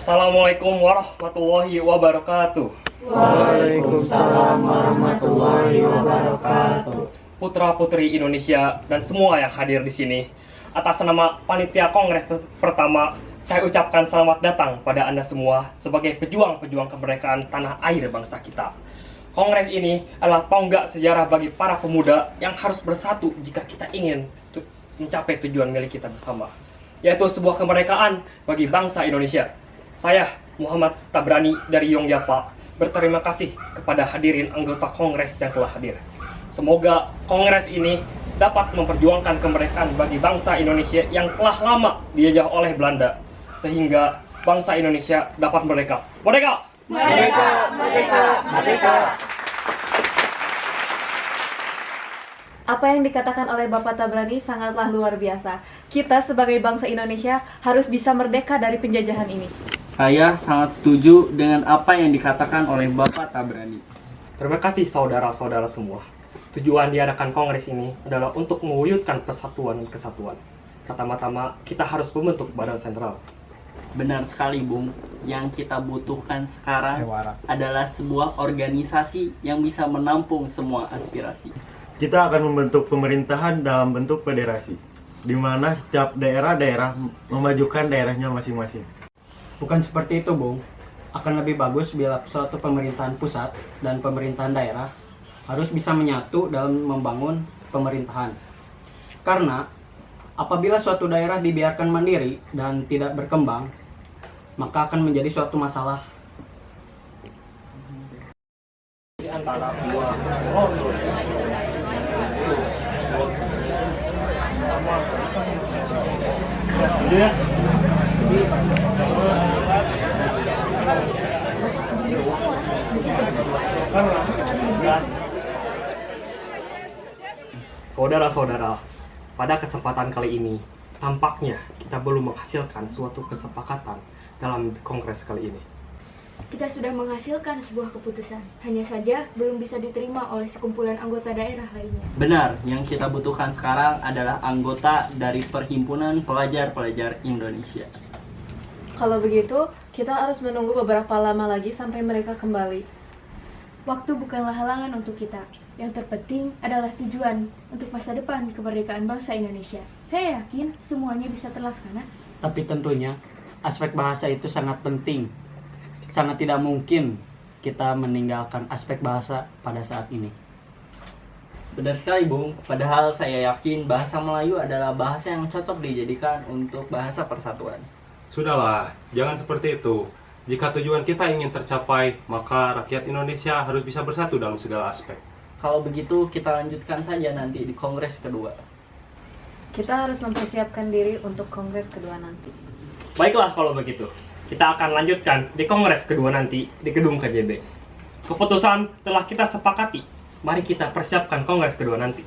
Assalamualaikum warahmatullahi wabarakatuh. Waalaikumsalam warahmatullahi wabarakatuh. Putra-putri Indonesia dan semua yang hadir di sini, atas nama Panitia Kongres pertama, saya ucapkan selamat datang pada Anda semua sebagai pejuang-pejuang kemerdekaan tanah air bangsa kita. Kongres ini adalah tonggak sejarah bagi para pemuda yang harus bersatu jika kita ingin mencapai tujuan milik kita bersama, yaitu sebuah kemerdekaan bagi bangsa Indonesia. Saya, Muhammad Tabrani dari Yongyapa, berterima kasih kepada hadirin anggota Kongres yang telah hadir. Semoga Kongres ini dapat memperjuangkan kemerdekaan bagi bangsa Indonesia yang telah lama dijajah oleh Belanda, sehingga bangsa Indonesia dapat merdeka. Merdeka! Merdeka, merdeka, merdeka. Apa yang dikatakan oleh Bapak Tabrani sangatlah luar biasa. Kita sebagai bangsa Indonesia harus bisa merdeka dari penjajahan ini. Saya sangat setuju dengan apa yang dikatakan oleh Bapak Tabrani. Terima kasih saudara-saudara semua. Tujuan diadakan kongres ini adalah untuk mewujudkan persatuan dan kesatuan. Pertama-tama, kita harus membentuk badan sentral. Benar sekali, Bung. Yang kita butuhkan sekarang adalah sebuah organisasi yang bisa menampung semua aspirasi. Kita akan membentuk pemerintahan dalam bentuk federasi, di mana setiap daerah-daerah memajukan daerahnya masing-masing. Bukan seperti itu, Bung. Akan lebih bagus bila suatu pemerintahan pusat dan pemerintahan daerah harus bisa menyatu dalam membangun pemerintahan. Karena apabila suatu daerah dibiarkan mandiri dan tidak berkembang, maka akan menjadi suatu masalah. Di antara dua Saudara-saudara, pada kesempatan kali ini, tampaknya kita belum menghasilkan suatu kesepakatan dalam kongres kali ini. Kita sudah menghasilkan sebuah keputusan, hanya saja belum bisa diterima oleh sekumpulan anggota daerah lainnya. Benar, yang kita butuhkan sekarang adalah anggota dari Perhimpunan Pelajar-Pelajar Indonesia. Kalau begitu, kita harus menunggu beberapa lama lagi sampai mereka kembali. Waktu bukanlah halangan untuk kita. Yang terpenting adalah tujuan untuk masa depan kemerdekaan bangsa Indonesia. Saya yakin semuanya bisa terlaksana. Tapi tentunya aspek bahasa itu sangat penting. Sangat tidak mungkin kita meninggalkan aspek bahasa pada saat ini. Benar sekali, Bung. Padahal saya yakin bahasa Melayu adalah bahasa yang cocok dijadikan untuk bahasa persatuan. Sudahlah, jangan seperti itu. Jika tujuan kita ingin tercapai, maka rakyat Indonesia harus bisa bersatu dalam segala aspek. Kalau begitu, kita lanjutkan saja nanti di kongres kedua. Kita harus mempersiapkan diri untuk kongres kedua nanti. Baiklah kalau begitu, kita akan lanjutkan di kongres kedua nanti di gedung KJB. Keputusan telah kita sepakati. Mari kita persiapkan kongres kedua nanti.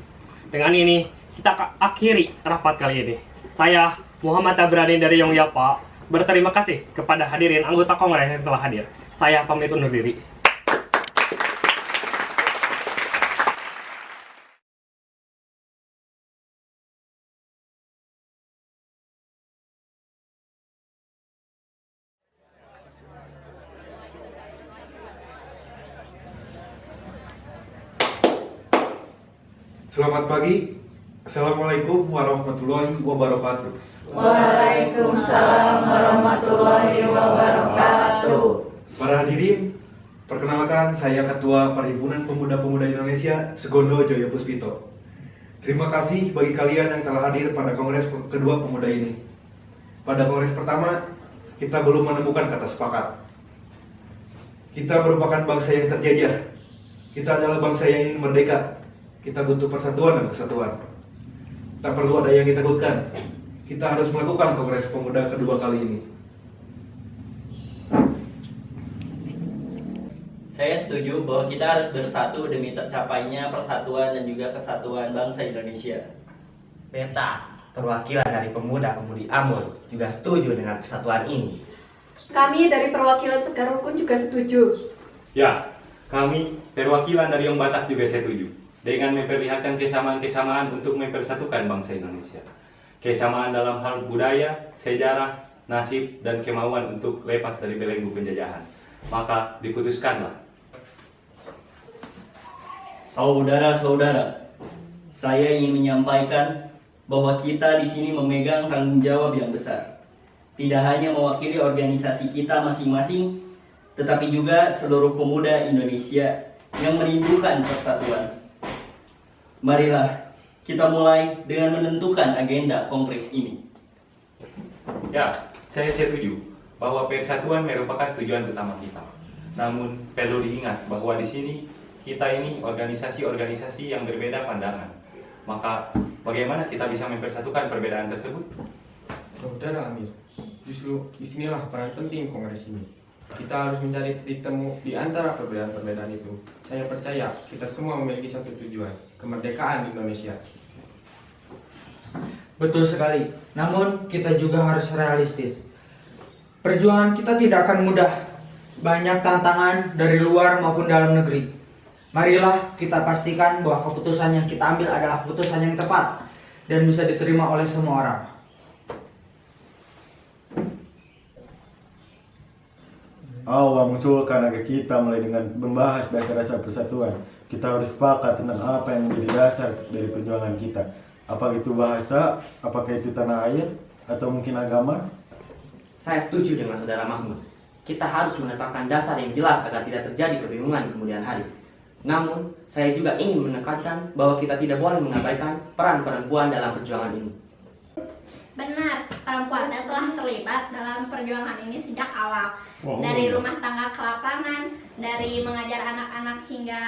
Dengan ini, kita akan akhiri rapat kali ini. Saya, Muhammad Tabrani dari Yongyapa, berterima kasih kepada hadirin anggota kongres yang telah hadir. Saya pamit undur diri. Selamat pagi. Assalamualaikum warahmatullahi wabarakatuh. Waalaikumsalam warahmatullahi wabarakatuh. Para hadirin, perkenalkan saya Ketua Perhimpunan Pemuda-Pemuda Indonesia, Segondo Joyo Puspito. Terima kasih bagi kalian yang telah hadir pada kongres kedua pemuda ini. Pada kongres pertama, kita belum menemukan kata sepakat. Kita merupakan bangsa yang terjajah. Kita adalah bangsa yang ingin merdeka. Kita butuh persatuan dan kesatuan. Tak perlu ada yang ditakutkan. Kita harus melakukan kongres pemuda kedua kali ini. Saya setuju bahwa kita harus bersatu demi tercapainya persatuan dan juga kesatuan bangsa Indonesia. Beta, perwakilan dari pemuda-pemudi Amur, juga setuju dengan persatuan ini. Kami dari perwakilan Sekar Rukun juga setuju. Ya, kami perwakilan dari Yang Batak juga setuju. Dengan memperlihatkan kesamaan-kesamaan untuk mempersatukan bangsa Indonesia. Kesamaan dalam hal budaya, sejarah, nasib, dan kemauan untuk lepas dari belenggu penjajahan. Maka diputuskanlah. Saudara-saudara, saya ingin menyampaikan bahwa kita di sini memegang tanggung jawab yang besar. Tidak hanya mewakili organisasi kita masing-masing, tetapi juga seluruh pemuda Indonesia yang merindukan persatuan. Marilah kita mulai dengan menentukan agenda kongres ini. Ya, saya setuju bahwa persatuan merupakan tujuan utama kita. Namun perlu diingat bahwa di sini kita ini organisasi-organisasi yang berbeda pandangan. Maka bagaimana kita bisa mempersatukan perbedaan tersebut? Saudara Amir, justru disinilah peran penting kongres ini. Kita harus mencari titik temu di antara perbedaan-perbedaan itu. Saya percaya kita semua memiliki satu tujuan, kemerdekaan Indonesia. Betul sekali. Namun kita juga harus realistis. Perjuangan kita tidak akan mudah. Banyak tantangan dari luar maupun dalam negeri. Marilah kita pastikan bahwa keputusan yang kita ambil adalah keputusan yang tepat dan bisa diterima oleh semua orang. Awal mengusulkan agar kita mulai dengan membahas dasar-dasar persatuan. Kita harus sepakat tentang apa yang menjadi dasar dari perjuangan kita. Apakah itu bahasa, apakah itu tanah air, atau mungkin agama? Saya setuju dengan Saudara Mahmud. Kita harus menetapkan dasar yang jelas agar tidak terjadi kebingungan di kemudian hari. Namun, saya juga ingin menekankan bahwa kita tidak boleh mengabaikan peran perempuan dalam perjuangan ini. Benar, perempuan telah terlibat dalam perjuangan ini sejak awal. Dari rumah tangga ke lapangan, dari mengajar anak-anak hingga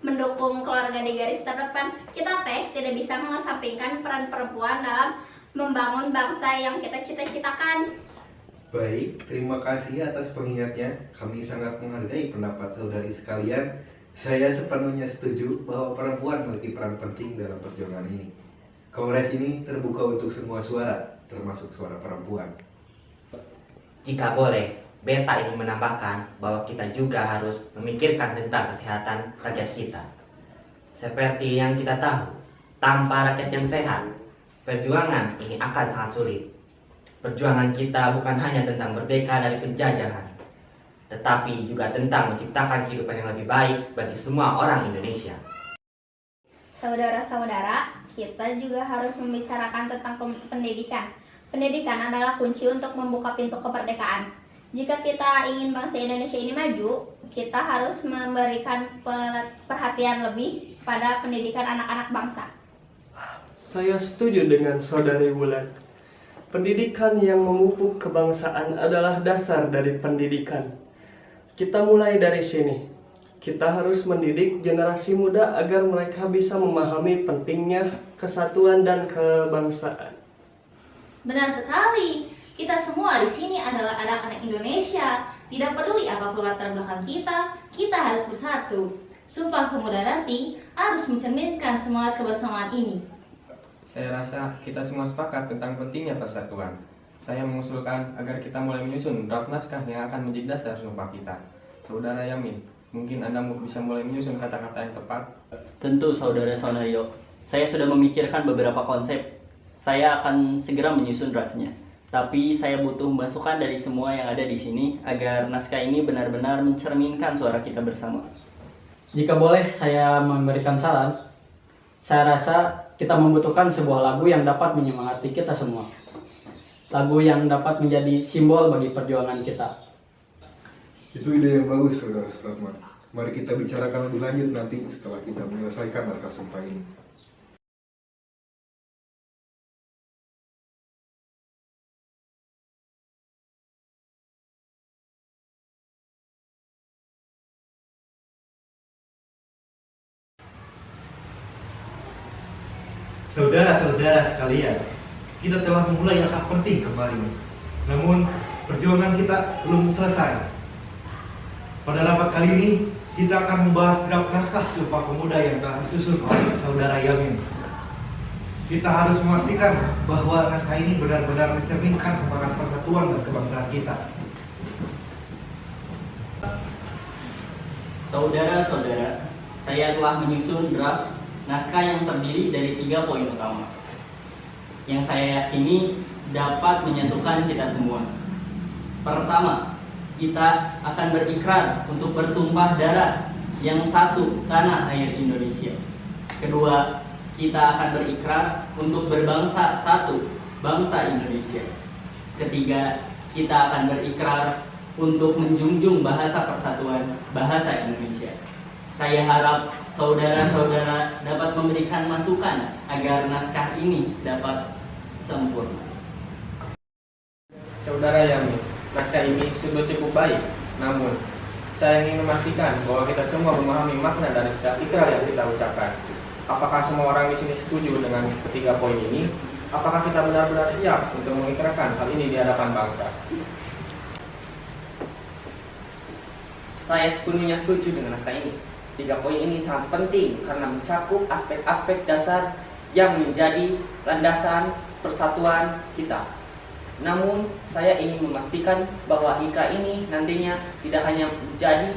mendukung keluarga di garis terdepan. Kita tidak bisa mengesampingkan peran perempuan dalam membangun bangsa yang kita cita-citakan. Baik, terima kasih atas pengingatnya. Kami sangat menghargai pendapat saudari sekalian. Saya sepenuhnya setuju bahwa perempuan memiliki peran penting dalam perjuangan ini. Kongres ini terbuka untuk semua suara, termasuk suara perempuan. Jika boleh, Beta ingin menambahkan bahwa kita juga harus memikirkan tentang kesehatan rakyat kita. Seperti yang kita tahu, tanpa rakyat yang sehat, perjuangan ini akan sangat sulit. Perjuangan kita bukan hanya tentang merdeka dari penjajahan, tetapi juga tentang menciptakan kehidupan yang lebih baik bagi semua orang Indonesia. Saudara-saudara, kita juga harus membicarakan tentang pendidikan. Pendidikan adalah kunci untuk membuka pintu kemerdekaan. Jika kita ingin bangsa Indonesia ini maju, kita harus memberikan perhatian lebih pada pendidikan anak-anak bangsa. Saya setuju dengan Saudari Wulan. Pendidikan yang memupuk kebangsaan adalah dasar dari pendidikan. Kita mulai dari sini. Kita harus mendidik generasi muda agar mereka bisa memahami pentingnya kesatuan dan kebangsaan. Benar sekali. Kita semua di sini adalah anak-anak Indonesia. Tidak peduli apapun latar belakang kita harus bersatu. Sumpah Pemuda nanti harus mencerminkan semangat kebersamaan ini. Saya rasa kita semua sepakat tentang pentingnya persatuan. Saya mengusulkan agar kita mulai menyusun draft naskah yang akan menjadi dasar sumpah kita. Saudara Yamin, mungkin Anda bisa mulai menyusun kata-kata yang tepat. Tentu Saudara Sonario, saya sudah memikirkan beberapa konsep. Saya akan segera menyusun draftnya. Tapi saya butuh masukan dari semua yang ada di sini agar naskah ini benar-benar mencerminkan suara kita bersama. Jika boleh saya memberikan saran, saya rasa kita membutuhkan sebuah lagu yang dapat menyemangati kita semua. Lagu yang dapat menjadi simbol bagi perjuangan kita. Itu ide yang bagus, Saudara Supratman. Mari kita bicarakan lebih lanjut nanti setelah kita menyelesaikan naskah sumpah ini. Saudara-saudara sekalian, kita telah memulai langkah penting kemarin. Namun, perjuangan kita belum selesai. Pada rapat kali ini, kita akan membahas draft naskah Sumpah Pemuda yang telah disusun oleh Saudara Yamin. Kita harus memastikan bahwa naskah ini benar-benar mencerminkan semangat persatuan dan kebangsaan kita. Saudara-saudara, saya telah menyusun draft naskah yang terdiri dari 3 poin utama. Yang saya yakini dapat menyatukan kita semua. Pertama, kita akan berikrar untuk bertumpah darah yang satu tanah air Indonesia. Kedua, kita akan berikrar untuk berbangsa satu, bangsa Indonesia. Ketiga, kita akan berikrar untuk menjunjung bahasa persatuan, bahasa Indonesia. Saya harap saudara-saudara dapat memberikan masukan agar naskah ini dapat sempurna. Saudara Yamin, naskah ini sudah cukup baik. Namun, saya ingin memastikan bahwa kita semua memahami makna dari setiap ikrar yang kita ucapkan. Apakah semua orang di sini setuju dengan ketiga poin ini? Apakah kita benar-benar siap untuk mengikrarkan hal ini di hadapan bangsa? Saya sepenuhnya setuju dengan naskah ini. 3 poin ini sangat penting karena mencakup aspek-aspek dasar yang menjadi landasan persatuan kita. Namun, saya ingin memastikan bahwa IKA ini nantinya tidak hanya menjadi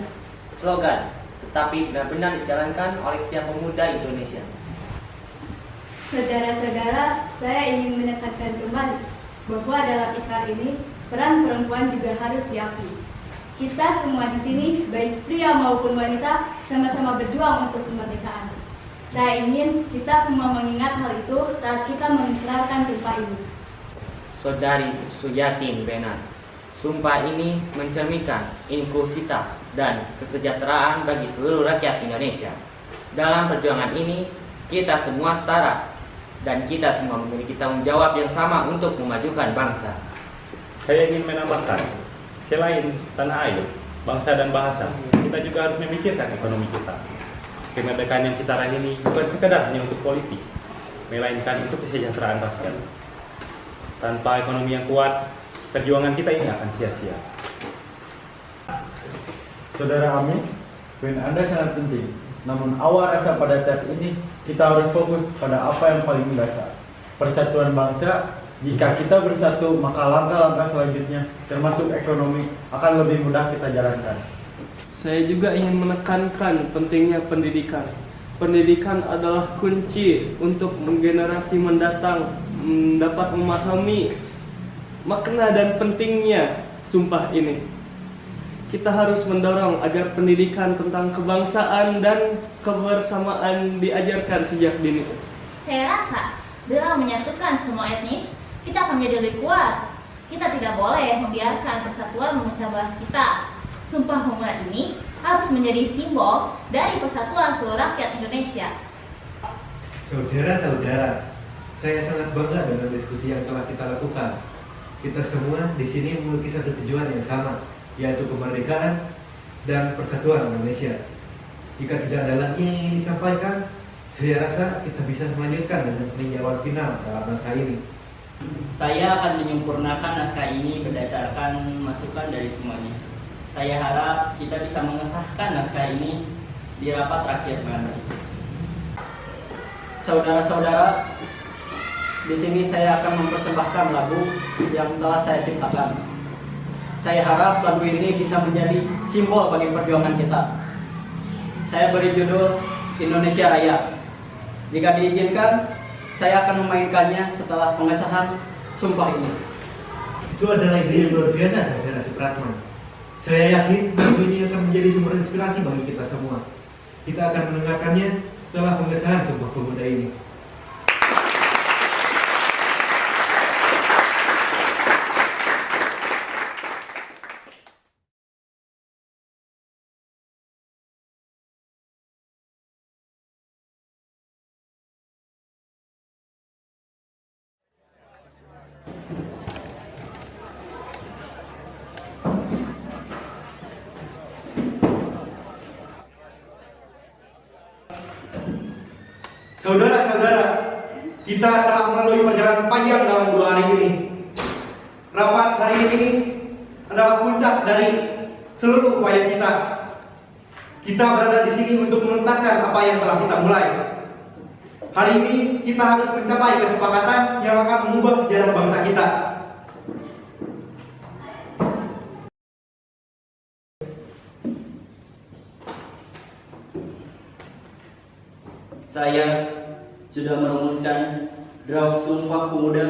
slogan, tetapi benar-benar dijalankan oleh setiap pemuda Indonesia. Saudara-saudara, saya ingin menekankan kembali bahwa dalam ikrar ini peran perempuan juga harus diakui. Kita semua di sini, baik pria maupun wanita, sama-sama berjuang untuk kemerdekaan. Saya ingin kita semua mengingat hal itu saat kita mengikrarkan sumpah ini. Saudari Suyatin Benar, sumpah ini mencerminkan inklusivitas dan kesejahteraan bagi seluruh rakyat Indonesia. Dalam perjuangan ini, kita semua setara dan kita semua memiliki tanggung jawab yang sama untuk memajukan bangsa. Saya ingin menambahkan, selain tanah air, bangsa dan bahasa, kita juga harus memikirkan ekonomi kita. Kemerdekaan yang kita raih ini bukan sekedar hanya untuk politik, melainkan untuk kesejahteraan rakyat. Tanpa ekonomi yang kuat, perjuangan kita ini akan sia-sia. Saudara Amin, poin Anda sangat penting. Namun awal rasa pada tahap ini, kita harus fokus pada apa yang paling mendasar. Persatuan bangsa. Jika kita bersatu, maka langkah-langkah selanjutnya, termasuk ekonomi, akan lebih mudah kita jalankan. Saya juga ingin menekankan pentingnya pendidikan. Pendidikan adalah kunci untuk generasi mendatang dapat memahami makna dan pentingnya sumpah ini. Kita harus mendorong agar pendidikan tentang kebangsaan dan kebersamaan diajarkan sejak dini. Saya rasa dengan menyatukan semua etnis, kita akan menjadi lebih kuat. Kita tidak boleh membiarkan persatuan memecah belah kita. Sumpah Pemuda ini harus menjadi simbol dari persatuan seluruh rakyat Indonesia. Saudara-saudara, saya sangat bangga dengan diskusi yang telah kita lakukan. Kita semua di sini memiliki satu tujuan yang sama, yaitu kemerdekaan dan persatuan Indonesia. Jika tidak ada lagi yang ingin disampaikan, saya rasa kita bisa melanjutkan dengan peninjauan final dalam naskah ini. Saya akan menyempurnakan naskah ini berdasarkan masukan dari semuanya. Saya harap kita bisa mengesahkan naskah ini di rapat terakhir nanti. Saudara-saudara, di sini saya akan mempersembahkan lagu yang telah saya ciptakan. Saya harap lagu ini bisa menjadi simbol bagi perjuangan kita. Saya beri judul Indonesia Raya. Jika diizinkan, saya akan memainkannya setelah pengesahan sumpah ini. Itu adalah ide yang luar biasa, saudara Supratman. Saya yakin lagu ini akan menjadi sumber inspirasi bagi kita semua. Kita akan mendengarkannya setelah pengesahan sumpah pemuda ini. Saudara-saudara, kita telah melalui perjalanan panjang dalam 2 hari ini. Rapat hari ini adalah puncak dari seluruh upaya kita. Kita berada di sini untuk menuntaskan apa yang telah kita mulai. Hari ini kita harus mencapai kesepakatan yang akan mengubah sejarah bangsa kita. Saya sudah merumuskan draft Sumpah Pemuda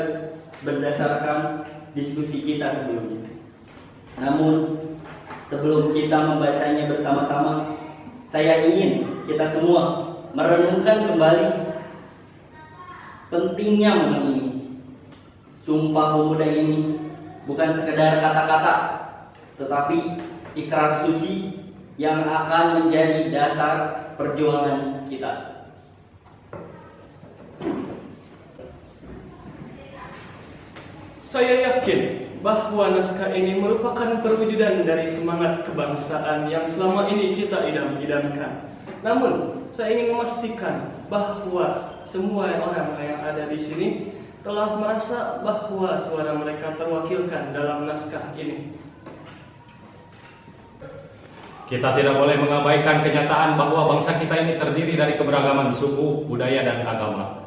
berdasarkan diskusi kita sebelumnya. Namun, sebelum kita membacanya bersama-sama, saya ingin kita semua merenungkan kembali pentingnya momen ini. Sumpah Pemuda ini bukan sekedar kata-kata, tetapi ikrar suci yang akan menjadi dasar perjuangan kita. Saya yakin bahwa naskah ini merupakan perwujudan dari semangat kebangsaan yang selama ini kita idam-idamkan. Namun, saya ingin memastikan bahwa semua orang yang ada di sini telah merasa bahwa suara mereka terwakilkan dalam naskah ini. Kita tidak boleh mengabaikan kenyataan bahwa bangsa kita ini terdiri dari keberagaman suku, budaya, dan agama.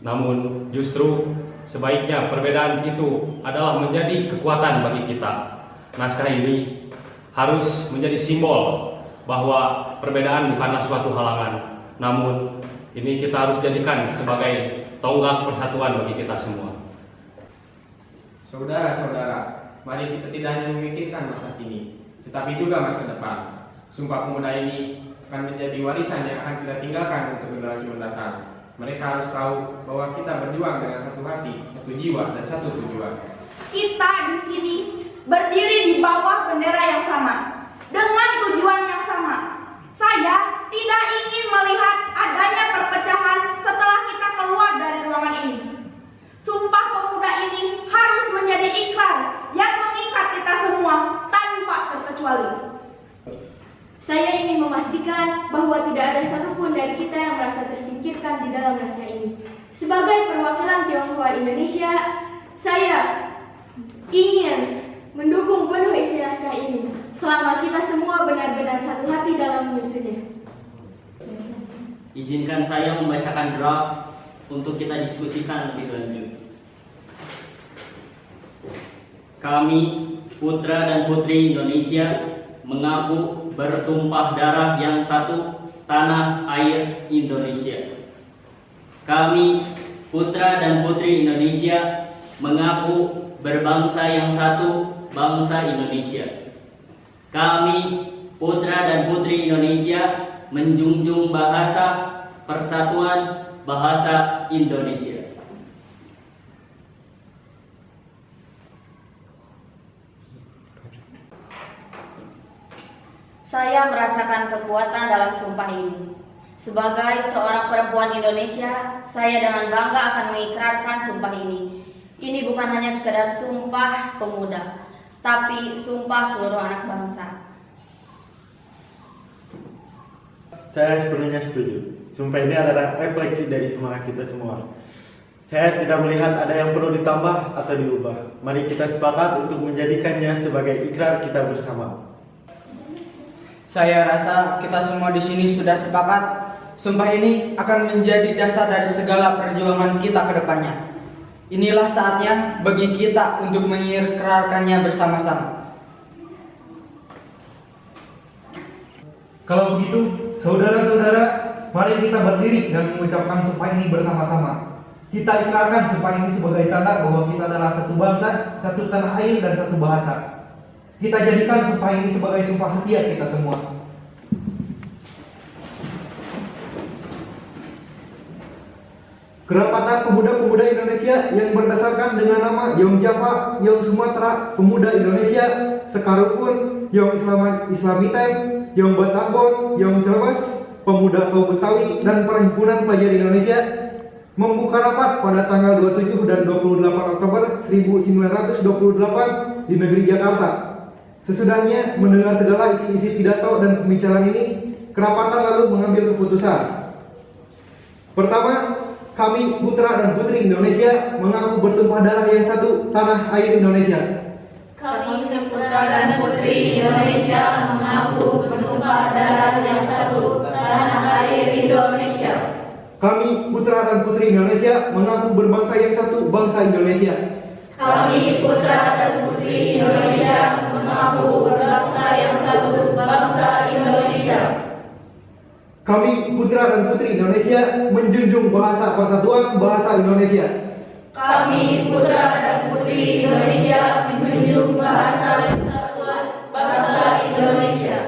Namun, justru sebaiknya perbedaan itu adalah menjadi kekuatan bagi kita. Naskah ini harus menjadi simbol bahwa perbedaan bukanlah suatu halangan. Namun, ini kita harus jadikan sebagai tonggak persatuan bagi kita semua. Saudara-saudara, mari kita tidak hanya memikirkan masa kini, tetapi juga masa depan. Sumpah Pemuda ini akan menjadi warisan yang akan kita tinggalkan untuk generasi mendatang. Mereka harus tahu bahwa kita berjuang dengan satu hati, satu jiwa, dan satu tujuan. Kita di sini berdiri di bawah bendera yang sama, dengan tujuan yang sama. Saya tidak ingin melihat adanya perpecahan setelah kita keluar dari ruangan ini. Sumpah Pemuda ini harus menjadi ikrar yang mengikat kita semua tanpa terkecuali. Saya ingin memastikan bahwa tidak ada satupun dari kita yang merasa tersingkirkan di dalam naskah ini. Sebagai perwakilan Tionghoa Indonesia, saya ingin mendukung penuh isi naskah ini selama kita semua benar-benar satu hati dalam menyusunnya. Izinkan saya membacakan draft untuk kita diskusikan lebih lanjut. Kami, putra dan putri Indonesia, mengaku bertumpah darah yang satu, tanah air Indonesia. Kami, putra dan putri Indonesia, mengaku berbangsa yang satu, bangsa Indonesia. Kami, putra dan putri Indonesia, menjunjung bahasa persatuan bahasa Indonesia. Saya merasakan kekuatan dalam sumpah ini. Sebagai seorang perempuan Indonesia, saya dengan bangga akan mengikrarkan sumpah ini. Ini bukan hanya sekedar sumpah pemuda, tapi sumpah seluruh anak bangsa. Saya sepenuhnya setuju. Sumpah ini adalah refleksi dari semangat kita semua. Saya tidak melihat ada yang perlu ditambah atau diubah. Mari kita sepakat untuk menjadikannya sebagai ikrar kita bersama. Saya rasa kita semua di sini sudah sepakat. Sumpah ini akan menjadi dasar dari segala perjuangan kita ke depannya. Inilah saatnya bagi kita untuk mengikrarkannya bersama-sama. Kalau begitu, saudara-saudara, mari kita berdiri dan mengucapkan sumpah ini bersama-sama. Kita ikrarkan sumpah ini sebagai tanda bahwa kita adalah satu bangsa, satu tanah air, dan satu bahasa. Kita jadikan sumpah ini sebagai sumpah setia kita semua. Kerapatan Pemuda-Pemuda Indonesia yang berdasarkan dengan nama Yong Japa, Yong Sumatera, Pemuda Indonesia, Sekarukun, Yong Islamitem, Yong Batambon, Yong Celebes, Pemuda Kau Betawi, dan Perhimpunan Pelajar Indonesia membuka rapat pada tanggal 27 dan 28 Oktober 1928 di negeri Jakarta. Sesudahnya mendengar segala isi-isi pidato dan pembicaraan ini, kerapatan lalu mengambil keputusan. Pertama, kami putra dan putri Indonesia mengaku bertumpah darah yang satu, tanah air Indonesia. Kami putra dan putri Indonesia mengaku bertumpah darah yang satu, tanah air Indonesia. Kami putra dan putri Indonesia mengaku berbangsa yang satu, bangsa Indonesia. Kami putra dan putri Indonesia mengaku berbangsa yang satu, bangsa Indonesia. Kami putra dan putri Indonesia menjunjung bahasa persatuan bahasa Indonesia. Kami putra dan putri Indonesia menjunjung bahasa Persatuan Bangsa Indonesia.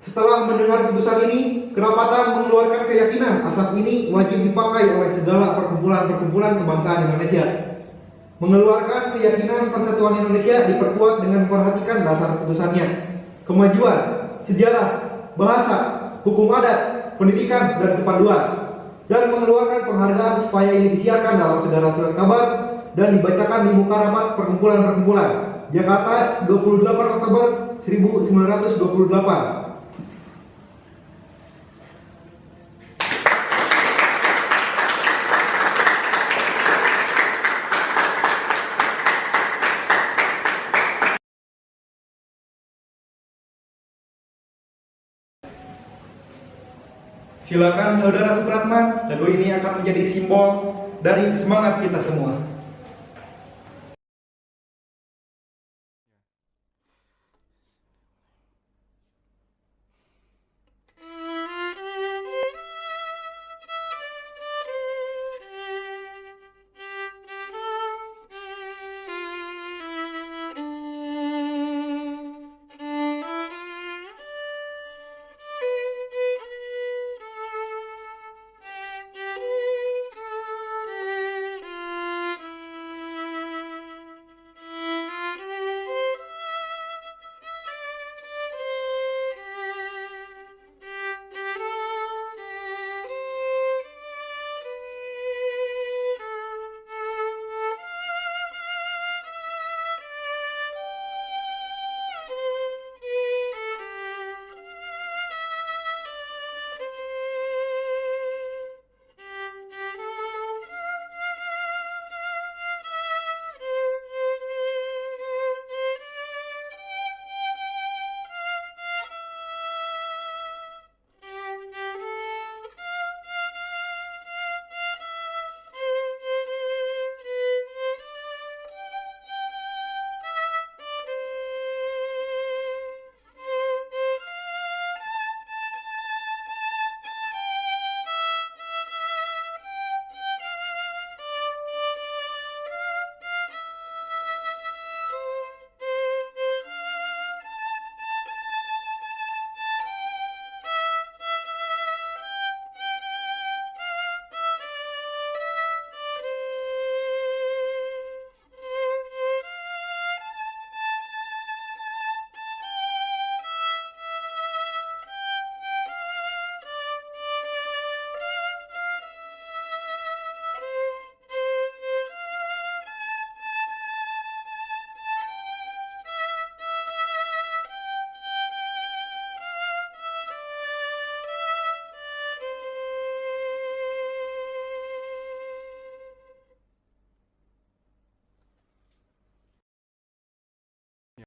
Setelah mendengar putusan ini, Kerapatan mengeluarkan keyakinan asas ini wajib dipakai oleh segala perkumpulan-perkumpulan kebangsaan Indonesia. Mengeluarkan keyakinan persatuan Indonesia diperkuat dengan memperhatikan dasar putusannya, kemajuan, sejarah, bahasa, hukum adat, pendidikan, dan kepaduan, dan mengeluarkan penghargaan supaya ini disiarkan dalam segala surat kabar dan dibacakan di muka rapat perkumpulan-perkumpulan. Jakarta, 28 Oktober 1928. Silakan Saudara Supratman, lagu ini akan menjadi simbol dari semangat kita semua.